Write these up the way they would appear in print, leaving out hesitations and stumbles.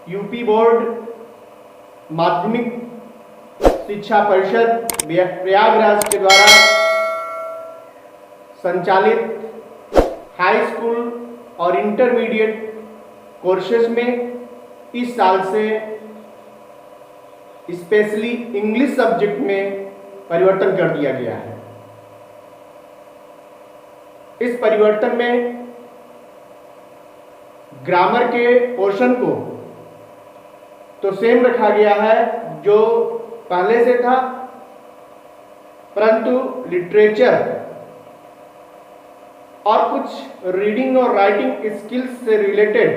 UP board माध्यमिक शिक्षा परिषद प्रयागराज के द्वारा संचालित हाई स्कूल और इंटरमीडिएट कोर्सेज में इस साल से स्पेशली इंग्लिश सब्जेक्ट में परिवर्तन कर दिया गया है। इस परिवर्तन में ग्रामर के पोर्शन को तो सेम रखा गया है जो पहले से था, परंतु लिटरेचर और कुछ रीडिंग और राइटिंग स्किल्स से रिलेटेड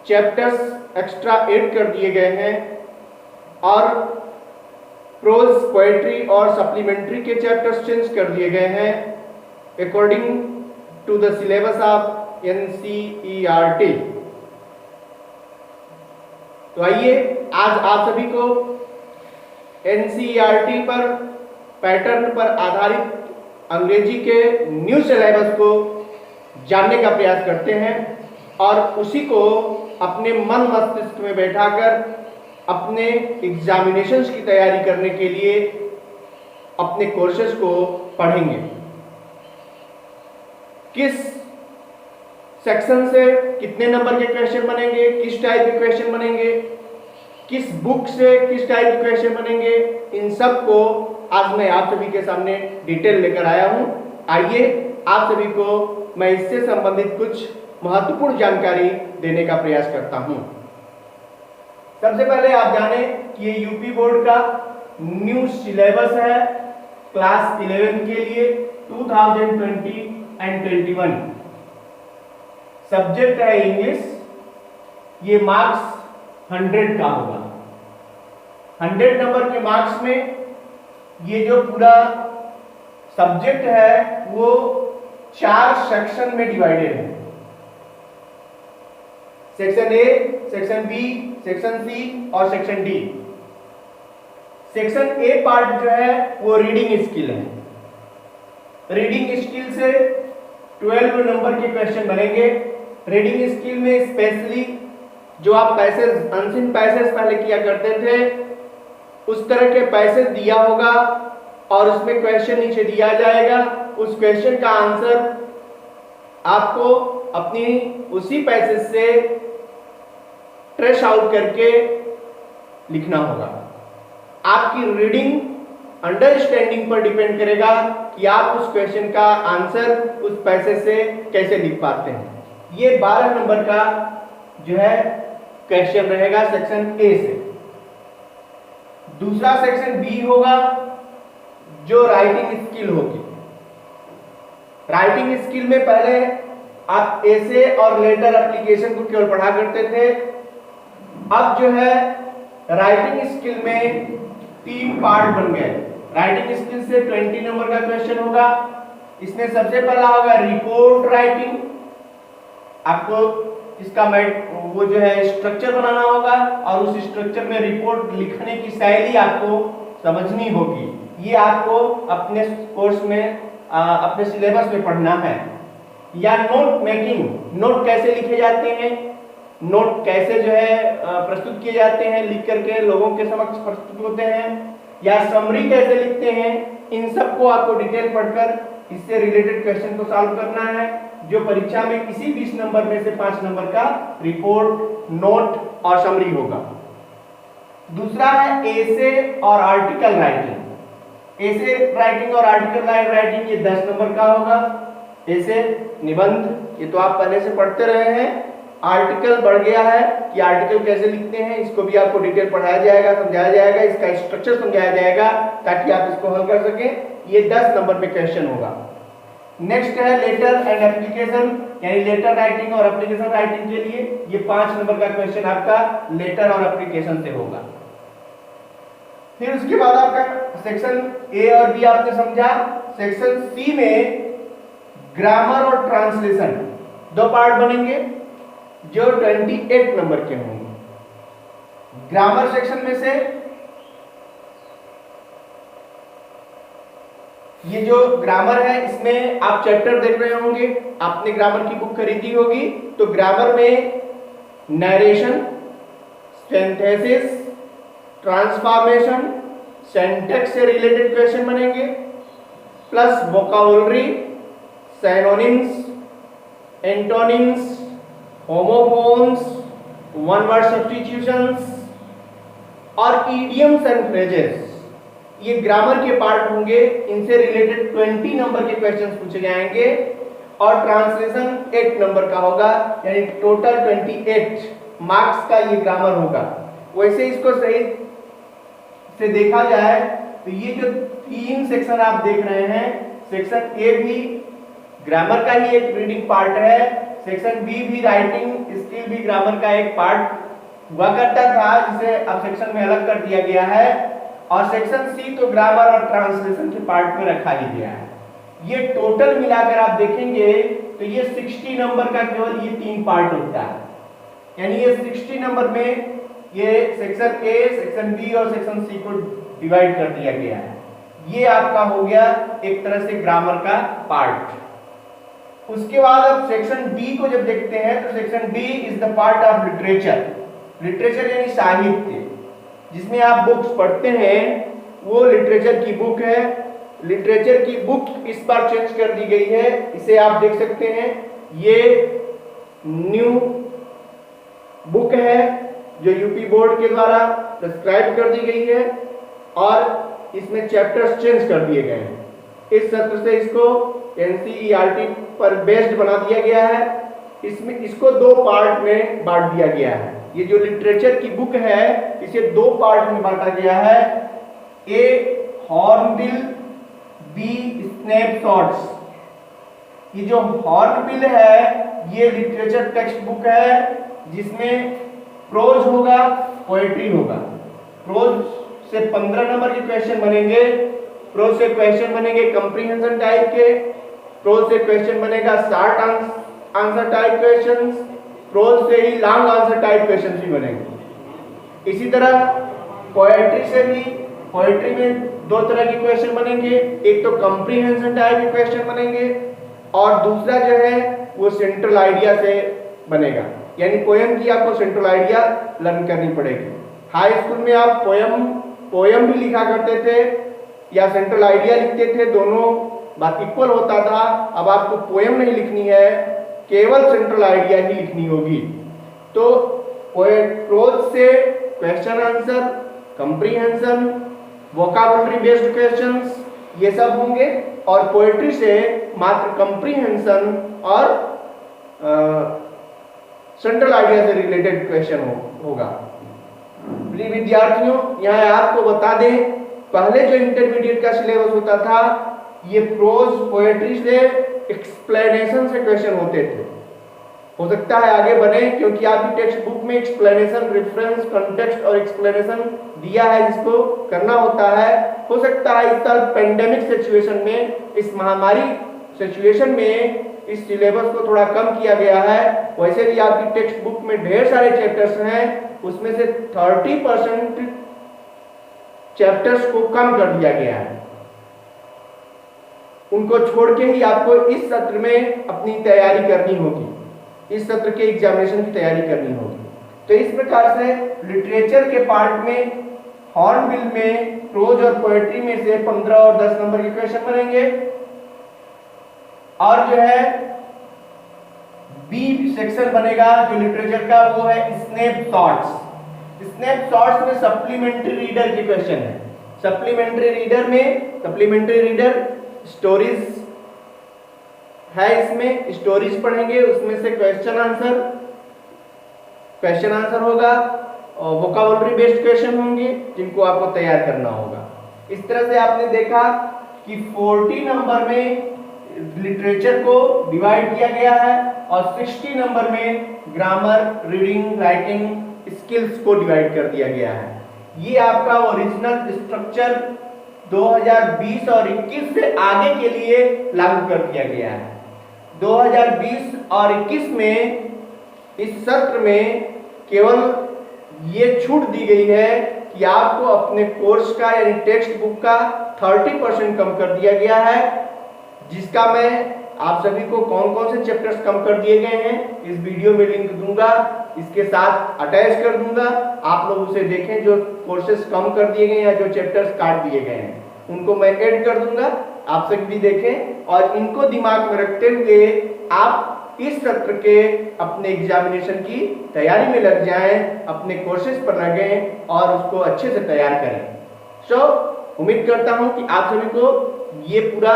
चैप्टर्स एक्स्ट्रा ऐड कर दिए गए हैं और प्रोज, पोएट्री और सप्लीमेंट्री के चैप्टर्स चेंज कर दिए गए हैं according to the syllabus of NCERT। तो आइए आज आप सभी को NCERT पर पैटर्न पर आधारित अंग्रेजी के न्यू सिलेबस को जानने का प्रयास करते हैं और उसी को अपने मन मस्तिष्क में बैठाकर अपने एग्जामिनेशंस की तैयारी करने के लिए अपने कोर्सेज को पढ़ेंगे। किस सेक्शन से कितने नंबर के क्वेश्चन बनेंगे, किस टाइप के क्वेश्चन बनेंगे, किस बुक से किस टाइप के क्वेश्चन बनेंगे, इन सब को आज मैं आप सभी के सामने डिटेल लेकर आया हूं। आइए आप सभी को मैं इससे संबंधित कुछ महत्वपूर्ण जानकारी देने का प्रयास करता हूं। सबसे पहले आप जाने कि ये यूपी बोर्ड का न्यू सिलेबस है क्लास 11 के लिए 2020 एंड 21। सब्जेक्ट है इंग्लिश। ये मार्क्स 100 का होगा। 100 नंबर के मार्क्स में ये जो पूरा सब्जेक्ट है वो 4 सेक्शन में डिवाइडेड है। Section A, section B, section C और section D. Section A part जो है वो रीडिंग स्किल है। रीडिंग स्किल से 12 नंबर के क्वेश्चन बनेंगे। रीडिंग स्किल में स्पेशली जो आप पैसेज, अनसीन पैसेज पहले किया करते थे, उस तरह के पैसेज दिया होगा और उसमें क्वेश्चन नीचे दिया जाएगा। उस क्वेश्चन का आंसर आपको अपनी उसी पैसेज से ट्रेस आउट करके लिखना होगा। आपकी रीडिंग अंडरस्टैंडिंग पर डिपेंड करेगा कि आप उस क्वेश्चन का आंसर उस पैसेज से कैसे लिख पाते हैं। ये 12 नंबर का जो है क्वेश्चन रहेगा सेक्शन ए से। दूसरा सेक्शन बी होगा जो राइटिंग स्किल होगी। राइटिंग स्किल में पहले आप एसे और लेटर एप्लीकेशन को केवल पढ़ा करते थे। अब जो है राइटिंग स्किल में 3 पार्ट बन गए। राइटिंग स्किल से 20 नंबर का क्वेश्चन होगा। इसमें सबसे पहला होगा रिपोर्ट राइटिंग। आपको इसका वो जो है स्ट्रक्चर बनाना होगा और उस स्ट्रक्चर में रिपोर्ट लिखने की शैली आपको समझनी होगी। ये आपको अपने कोर्स में अपने सिलेबस में पढ़ना है। या नोट मेकिंग, नोट कैसे लिखे जाते हैं, नोट कैसे जो है प्रस्तुत किए जाते हैं, लिख करके लोगों के समक्ष प्रस्तुत होते हैं, या समरी कैसे लिखते हैं, इन सबको आपको डिटेल पढ़कर इससे रिलेटेड क्वेश्चन को सॉल्व करना है, जो परीक्षा में किसी 20 नंबर में से 5 नंबर का रिपोर्ट, नोट और समरी होगा। दूसरा है एसे और आर्टिकल राइटिंग। एसे राइटिंग और आर्टिकल राइटिंग ये 10 नंबर का होगा। एसे निबंध, ये तो आप पहले से पढ़ते रहे हैं। आर्टिकल बढ़ गया है कि आर्टिकल कैसे लिखते हैं, इसको भी आपको डिटेल पढ़ाया जाएगा, समझाया जाएगा, इसका स्ट्रक्चर समझाया जाएगा ताकि आप इसको हल कर सकें। ये 10 नंबर में क्वेश्चन होगा। नेक्स्ट है लेटर एंड एप्लीकेशन, यानी लेटर राइटिंग और एप्लीकेशन राइटिंग के लिए ये 5 नंबर का क्वेश्चन आपका लेटर और एप्लीकेशन से होगा। फिर उसके बाद आपका सेक्शन ए और बी आपने समझा। सेक्शन सी में ग्रामर और ट्रांसलेशन 2 पार्ट बनेंगे जो 28 नंबर के होंगे। ग्रामर सेक्शन में से ये जो ग्रामर है इसमें आप चैप्टर देख रहे होंगे, आपने ग्रामर की बुक खरीदी होगी, तो ग्रामर में नरेशन, सिंथेसिस, ट्रांसफॉर्मेशन, सिंटैक्स से रिलेटेड क्वेश्चन बनेंगे, plus vocabulary, synonyms, antonyms, homophones, one word substitutions और इडियम्स एंड फ्रेजेस, ये ग्रामर के पार्ट होंगे। इनसे रिलेटेड 20 नंबर के क्वेश्चंस पूछे जाएंगे और ट्रांसलेशन 8 नंबर का होगा, यानी टोटल 28 मार्क्स का ये ग्रामर होगा। वैसे इसको सही से देखा जाए तो ये जो 3 सेक्शन आप देख रहे हैं, सेक्शन ए भी ग्रामर का ही एक रीडिंग पार्ट है, सेक्शन बी भी राइटिंग स्किल भी ग्रामर का एक पार्ट हुआ करता था, जिसे अब सेक्शन में अलग कर दिया गया है, और सेक्शन सी तो ग्रामर और ट्रांसलेशन के पार्ट में रखा ही गया है। ये टोटल मिलाकर आप देखेंगे तो ये 60 नंबर का केवल ये 3 पार्ट होता है, यानी ये 60 नंबर में ये सेक्शन ए, सेक्शन बी और सेक्शन सी को डिवाइड कर दिया गया है। ये आपका हो गया एक तरह से ग्रामर का पार्ट। उसके बाद अब सेक्शन बी को जब देखते हैं तो section B is the part of literature. Literature यानी साहित्य, जिसमें आप बुक्स पढ़ते हैं, वो लिटरेचर की बुक है। लिटरेचर की बुक इस बार चेंज कर दी गई है, इसे आप देख सकते हैं, ये न्यू बुक है जो यूपी बोर्ड के द्वारा प्रिस्क्राइब कर दी गई है और इसमें चैप्टर्स चेंज कर दिए गए हैं। इस सत्र से इसको एनसीईआरटी पर बेस्ड बना दिया गया है। इसमें इसको 2 पार्ट में बांट दिया गया है। ये जो लिटरेचर की बुक है इसे 2 पार्ट में बांटा गया है, ए हॉर्नबिल, बी स्नैपशॉट्स। ये जो हॉर्नबिल है ये लिटरेचर टेक्स्ट बुक है, जिसमें प्रोज होगा, पोएट्री होगा। प्रोज से 15 नंबर के क्वेश्चन बनेंगे, प्रोज से क्वेश्चन बनेंगे कंप्रीहेंशन टाइप के, प्रोज से क्वेश्चन बनेगा short answer type questions, prose से ही लॉन्ग आंसर टाइप क्वेश्चन भी बनेंगे। इसी तरह पोएट्री से भी, पोएट्री में 2 तरह के क्वेश्चन बनेंगे, एक तो कंप्रीहेंशन टाइप के क्वेश्चन बनेंगे और दूसरा जो है वो सेंट्रल आइडिया से बनेगा, यानी पोयम की आपको सेंट्रल आइडिया लर्न करनी पड़ेगी। हाई स्कूल में आप पोयम भी लिखा करते थे या सेंट्रल आइडिया लिखते थे, दोनों बात इक्वल होता था। अब आपको पोयम नहीं लिखनी है, केवल सेंट्रल आइडिया ही लिखनी होगी। तो प्रोज से question answer, comprehension, vocabulary based questions ये सब होंगे, और पोएट्री से मात्र कंप्रीहेंशन और सेंट्रल आइडिया से रिलेटेड क्वेश्चन होगा। प्रिय विद्यार्थियों, यहाँ आपको बता दें, पहले जो इंटरमीडिएट का सिलेबस होता था ये प्रोज पोएट्री से एक्सप्लेनेशन से क्वेश्चन होते थे। हो सकता है आगे बढ़े, क्योंकि आपकी टेक्स्ट बुक में एक्सप्लेनेशन, रेफरेंस, कॉन्टेक्स्ट और एक्सप्लेनेशन दिया है, जिसको करना होता है। हो सकता है इस साल पेंडेमिक सिचुएशन में, इस महामारी सिचुएशन में इस सिलेबस को थोड़ा कम किया गया है। वैसे भी आपकी टेक्स्ट बुक में ढेर सारे चैप्टर्स हैं, उसमें से 30% चैप्टर्स को कम कर दिया गया है। उनको छोड़ के ही आपको इस सत्र में अपनी तैयारी करनी होगी, इस सत्र के एग्जामिनेशन की तैयारी करनी होगी। तो इस प्रकार से लिटरेचर के पार्ट में, हॉर्नबिल में, प्रोज और पोएट्री में से 15 और 10 नंबर के क्वेश्चन बनेंगे। और जो है बी सेक्शन बनेगा जो लिटरेचर का, वो है स्नैपशॉट्स। स्नैपशॉट्स में सप्लीमेंट्री रीडर के क्वेश्चन है। सप्लीमेंट्री रीडर स्टोरीज है, इसमें स्टोरीज पढ़ेंगे, उसमें से क्वेश्चन आंसर होगा और वोकैबुलरी बेस्ड क्वेश्चन होंगे, जिनको आपको तैयार करना होगा। इस तरह से आपने देखा कि 40 नंबर में लिटरेचर को डिवाइड किया गया है और 60 नंबर में ग्रामर, रीडिंग, राइटिंग स्किल्स को डिवाइड कर दिया गया है। ये आपका ओरिजिनल स्ट्रक्चर 2020 और 21 से आगे के लिए लागू कर दिया गया है। 2020 और 21 में इस सत्र में केवल ये छूट दी गई है कि आपको अपने कोर्स का यानी टेक्स्ट बुक का 30% कम कर दिया गया है, जिसका मैं आप सभी को कौन कौन से चैप्टर्स कम कर दिए गए हैं इस वीडियो में लिंक दूंगा, इसके साथ अटैच कर दूंगा। आप लोग उसे देखें, जो कोर्सेज कम कर दिए गए या जो चैप्टर्स काट दिए गए हैं उनको मैं ऐड कर दूंगा, आप सभी भी देखें और इनको दिमाग में रखते हुए आप इस सत्र के अपने एग्जामिनेशन की तैयारी में लग जाएं, अपने कोर्सेज पर लगें और उसको अच्छे से तैयार करें। उम्मीद करता हूं कि आप सभी को ये पूरा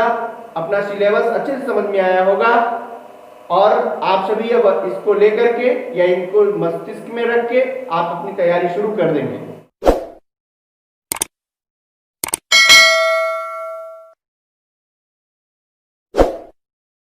अपना सिलेबस अच्छे से समझ में आया होगा और आप सभी अब इसको लेकर के या इनको मस्तिष्क में रख के आप अपनी तैयारी शुरू कर देंगे।